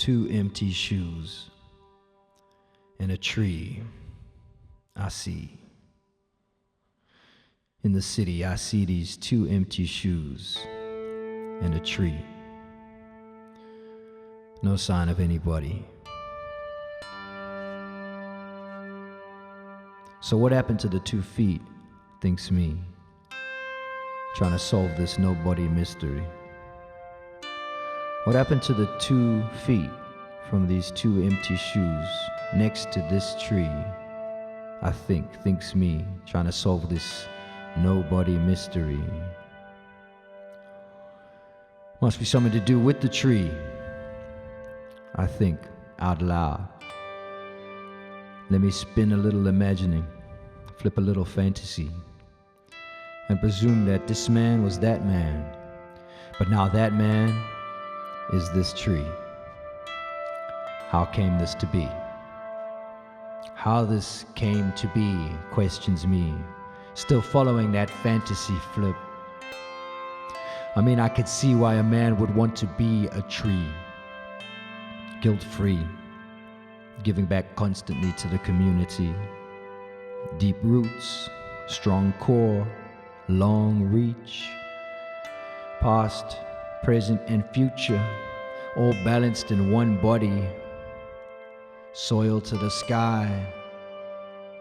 Two empty shoes and a tree I see. In the city, I see these two empty shoes and a tree. No sign of anybody. So what happened to the 2 feet, thinks me, trying to solve this nobody mystery. What happened to the 2 feet from these 2 empty shoes next to this tree? I thinks me, trying to solve this nobody mystery. Must be something to do with the tree. I think out loud. Let me spin a little imagining, flip a little fantasy, and presume that this man was that man, but now that man is this tree. How came this to be? How this came to be questions me, still following that fantasy flip. I mean, I could see why a man would want to be a tree, guilt-free, giving back constantly to the community. Deep roots, strong core, long reach, past, present, and future, all balanced in one body. Soil to the sky,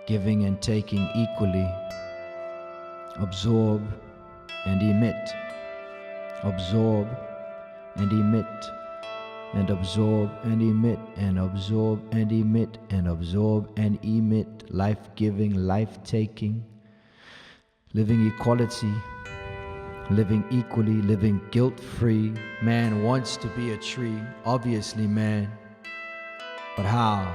giving and taking equally. Absorb and emit. Absorb and emit. And absorb and emit. And absorb and emit. And absorb and emit. Life-giving, life-taking. Living equality. Living equally, living guilt-free. Man wants to be a tree, obviously, man. But how?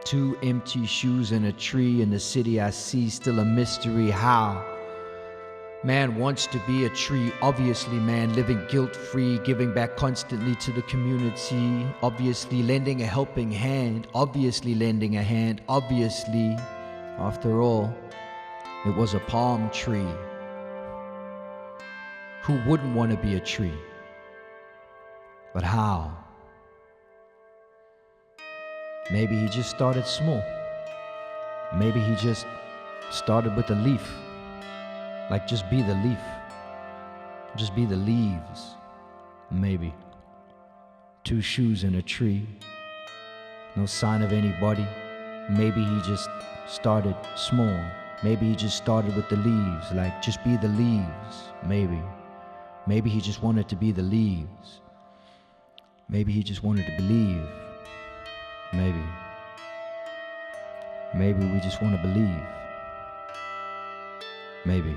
2 empty shoes and a tree in the city I see, still a mystery. How? Man wants to be a tree, obviously, man, living guilt-free, giving back constantly to the community, obviously lending a helping hand, obviously lending a hand, obviously. After all, it was a palm tree. Who wouldn't want to be a tree? But how? Maybe he just started small. Maybe he just started with a leaf. Like, just be the leaf. Just be the leaves. Maybe. 2 shoes and a tree. No sign of anybody. Maybe he just started small. Maybe he just started with the leaves. Like, just be the leaves. Maybe. Maybe he just wanted to be the leaves. Maybe he just wanted to believe. Maybe. Maybe we just want to believe. Maybe.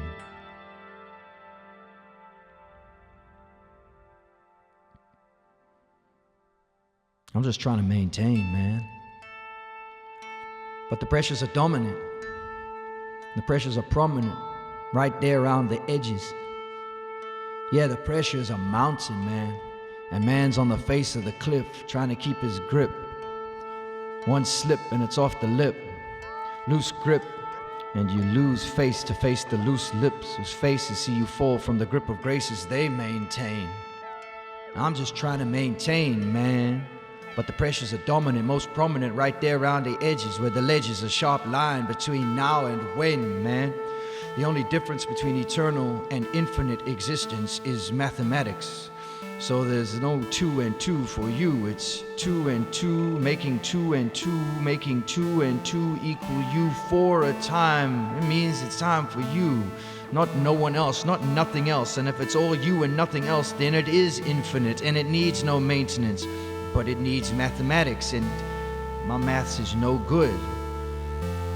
I'm just trying to maintain, man. But the pressures are dominant. The pressures are prominent, right there around the edges. Yeah, the pressures are mounting, man. And man's on the face of the cliff, trying to keep his grip. One slip and it's off the lip. Loose grip, and you lose face to face the loose lips, whose faces see you fall from the grip of graces they maintain. I'm just trying to maintain, man. But the pressures are dominant, most prominent right there around the edges, where the ledge is a sharp line between now and when, man. The only difference between eternal and infinite existence is mathematics. So there's no 2 and 2 for you. It's 2 and 2, making 2 and 2, making 2 and 2 equal you for a time. It means it's time for you, not no one else, not nothing else. And if it's all you and nothing else, then it is infinite and it needs no maintenance. But it needs mathematics, and my maths is no good.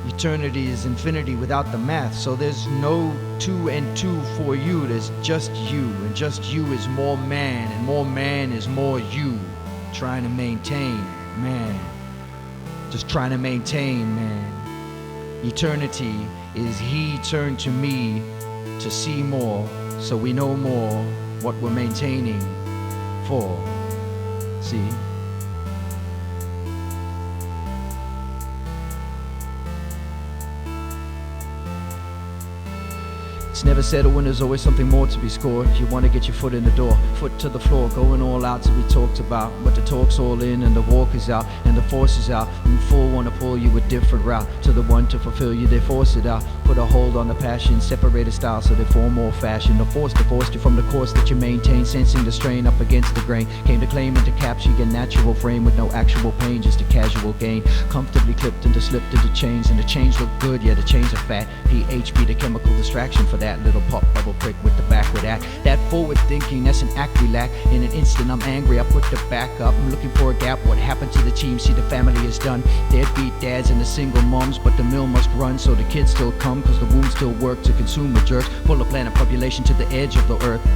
Eternity is infinity without the math, so there's no 2 and 2 for you. There's just you, and just you is more man, and more man is more you. Trying to maintain, man. Just trying to maintain, man. Eternity is he turned to me to see more, so we know more what we're maintaining for. See? It's never settled when there's always something more to be scored. You want to get your foot in the door, foot to the floor, going all out to be talked about. But the talk's all in and the walk is out and the force is out. And full want to pull you a different route. To the one to fulfill you, they force it out. Put a hold on the passion, separate a style so they form more fashion. The force divorced you from the course that you maintain, sensing the strain up against the grain. Came to claim and to capture your natural frame with no actual pain, just a casual gain. Comfortably clipped into slipped into chains, and the chains look good, yeah, the chains are fat. PHB, the chemical distraction for that little pop bubble prick with the backward act. That forward thinking, that's an act we lack. In an instant I'm angry, I put the back up. I'm looking for a gap, what happened to the team? See, the family is done. Deadbeat dads and the single moms, but the mill must run so the kids still come, cause the womb still work to consume a jerk. Pull a planet population to the edge of the earth.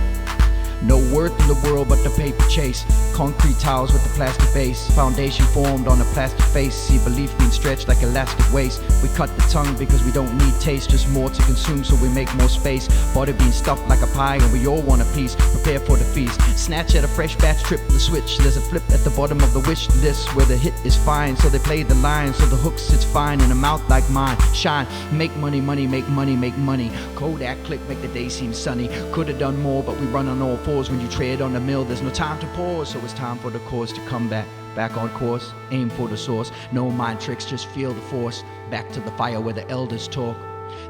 No worth in the world but the paper chase. Concrete tiles with the plastic base. Foundation formed on a plastic face. See belief being stretched like elastic waste. We cut the tongue because we don't need taste, just more to consume so we make more space. Butter being stuffed like a pie and we all want a piece. Prepare for the feast. Snatch at a fresh batch, trip the switch. There's a flip at the bottom of the wish list where the hit is fine, so they play the line, so the hook sits fine in a mouth like mine. Shine, make money, money, make money, make money. Kodak click, make the day seem sunny. Could've done more, but we run on all fours. When you tread on the mill, there's no time to pause, so it's time for the course to come back on course. Aim for the source, no mind tricks, just feel the force. Back to the fire where the elders talk.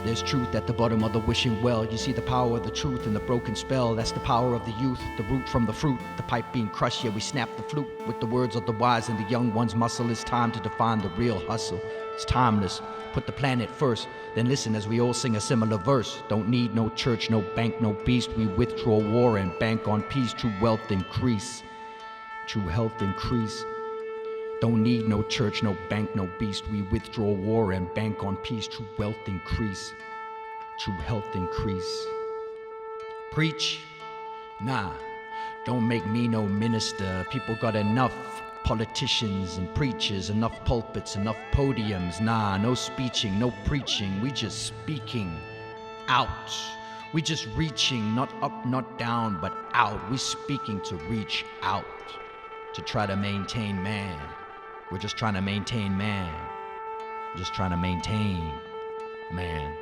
There's truth at the bottom of the wishing well. You see the power of the truth in the broken spell. That's the power of the youth, the root from the fruit. The pipe being crushed, yeah, we snap the flute with the words of the wise and the young one's muscle. It's time to define the real hustle. It's timeless. Put the planet first, then listen as we all sing a similar verse. Don't need no church, no bank, no beast. We withdraw war and bank on peace. True wealth increase. True health increase. Don't need no church, no bank, no beast. We withdraw war and bank on peace. True wealth increase. True health increase. Preach? Nah, don't make me no minister. People got enough politicians and preachers, enough pulpits, enough podiums. Nah, no speeching, no preaching. We just speaking out. We just reaching, not up, not down, but out. We speaking to reach out, to try to maintain man. We're just trying to maintain man. Just trying to maintain man.